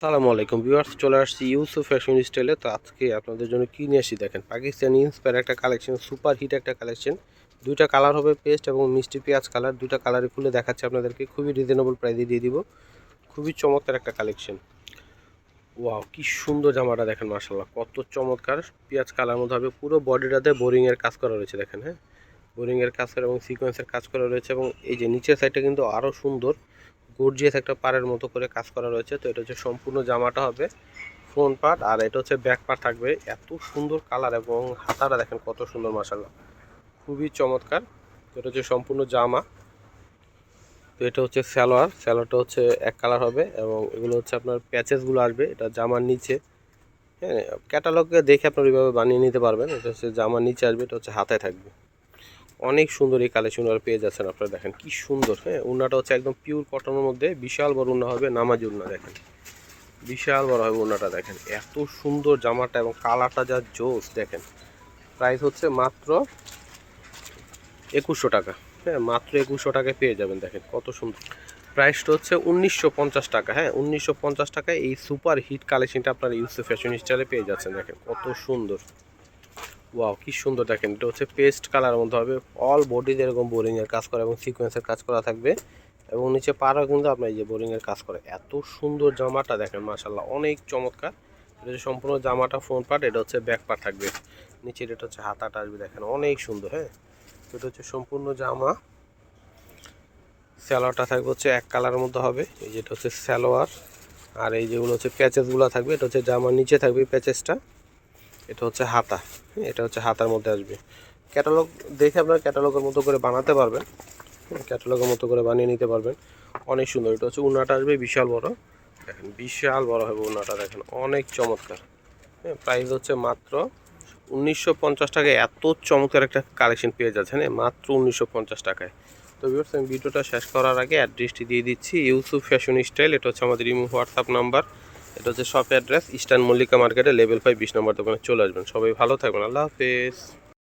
আসসালামু আলাইকুম ভিউয়ার্স, চলে আসছি ইউসুফ ফ্যাশন স্টাইলে। তো আজকে আপনাদের জন্য কি নিয়ে আসি দেখেন, পাকিস্তানি ইন্সপায়ার একটা কালেকশন, সুপার হিট একটা কালেকশন। দুইটা কালার হবে, পেস্ট এবং মিষ্টি পেঁয়াজ কালার। দুইটা কালারে খুলে দেখাচ্ছি আপনাদেরকে, খুবই রিজনেবল প্রাইসে দিয়ে দিব। খুবই চমৎকার একটা কালেকশন। ওয়াও, কি সুন্দর জামাটা দেখেন, মাশাআল্লাহ কত চমৎকার। পেঁয়াজ কালার মধ্যে হবে, পুরো বডিটাতে বোরিংয়ের কাজ করা রয়েছে দেখেন। হ্যাঁ, বোরিংয়ের কাজ করা এবং সিকোয়েন্সের কাজ করা রয়েছে। এবং এই যে নিচের সাইডটা কিন্তু আরও সুন্দর, গর্জিয়াস একটা পাড়ের মতো করে কাজ করা রয়েছে। তো এটা হচ্ছে সম্পূর্ণ জামাটা হবে ফ্রন্ট পার্ট, আর এটা হচ্ছে ব্যাক পার্ট থাকবে। এত সুন্দর কালার এবং হাতাটা দেখেন কত সুন্দর, মাশাআল্লাহ খুবই চমৎকার। তো এটা হচ্ছে সম্পূর্ণ জামা। তো এটা হচ্ছে স্যালোয়ারটা হচ্ছে এক কালার হবে এবং এগুলো হচ্ছে আপনার প্যাচেসগুলো আসবে এটা জামার নিচে। হ্যাঁ, ক্যাটালগে দেখে আপনার ওইভাবে বানিয়ে নিতে পারবেন। এটা হচ্ছে জামার নিচে আসবে, এটা হচ্ছে হাতায় থাকবে। অনেক সুন্দর এই কালেকশন আর পেয়ে যাচ্ছেন আপনারা, দেখেন কি সুন্দর। হ্যাঁ, ওড়নাটা হচ্ছে একদম পিওর কটনের মধ্যে, বিশাল বড় ওড়না হবে, নামাজি ওড়না দেখেন, বিশাল বড় হবে ওড়নাটা দেখেন। এত সুন্দর জামাটা এবং কালারটা যা জোস দেখেন। প্রাইস হচ্ছে মাত্র 2100 টাকা। হ্যাঁ, মাত্র 2100 টাকায় পেয়ে যাবেন, দেখেন কত সুন্দর। প্রাইসটা হচ্ছে 1950 টাকা। হ্যাঁ, 1950 টাকায় এই সুপার হিট কালেকশনটা আপনারা ইউসুফ ফ্যাশন স্টাইলে পেয়ে যাচ্ছেন, দেখেন কত সুন্দর। ওয়াও, কি সুন্দর দেখেন। এটা হচ্ছে পেস্ট কালারের মধ্যে হবে, অল বডিতে এরকম বোরিংয়ের কাজ করা এবং সিকোয়েন্সের কাজ করা থাকবে। এবং নিচে পাড়াও কিন্তু আপনার এই যে বোরিংয়ের কাজ করে। এত সুন্দর জামাটা দেখেন, মাশাআল্লাহ অনেক চমৎকার। এটা হচ্ছে সম্পূর্ণ জামাটা ফ্রন্ট পার্ট, এটা হচ্ছে ব্যাক পার্ট থাকবে। নিচের এটা হচ্ছে হাতাটা আসবে, দেখেন অনেক সুন্দর। হ্যাঁ, এটা হচ্ছে সম্পূর্ণ জামা। স্যালোয়ারটা থাকবে হচ্ছে এক কালারের মধ্যে হবে, এই যেটা হচ্ছে স্যালোয়ার। আর এই যেগুলো হচ্ছে প্যাচেসগুলো থাকবে, এটা হচ্ছে জামার নিচে থাকবে প্যাচেসটা। এটা হচ্ছে হাতা, এটা হচ্ছে হাতার মধ্যে আসবে। ক্যাটালগ দেখে আপনার ক্যাটালগের মতো করে বানাতে পারবেন, ক্যাটালগের মতো করে বানিয়ে নিতে পারবেন। অনেক সুন্দর। এটা হচ্ছে উন্নাটা আসবে বিশাল বড়, দেখেন বিশাল বড় হবে উন্নাটা, দেখেন অনেক চমৎকার। হ্যাঁ, প্রাইস হচ্ছে মাত্র 1950 টাকায়। এত চমৎকার একটা কালেকশন পেয়ে যাচ্ছেন মাত্র 1950 টাকায়। তো ভিউয়ার্স, আমি ভিডিওটা শেষ করার আগে অ্যাড্রেসটি দিয়ে দিচ্ছি, ইউসুফ ফ্যাশন স্টাইল। এটা হচ্ছে আমাদের ইমো হোয়াটসঅ্যাপ নাম্বার। এটা হচ্ছে শপ অ্যাড্রেস, ইস্টার্ন মল্লিকা মার্কেটে লেভেল 5 20 নম্বর দোকানে চলে আসবেন। সবাই ভালো থাকবেন, আল্লাহ হাফেজ।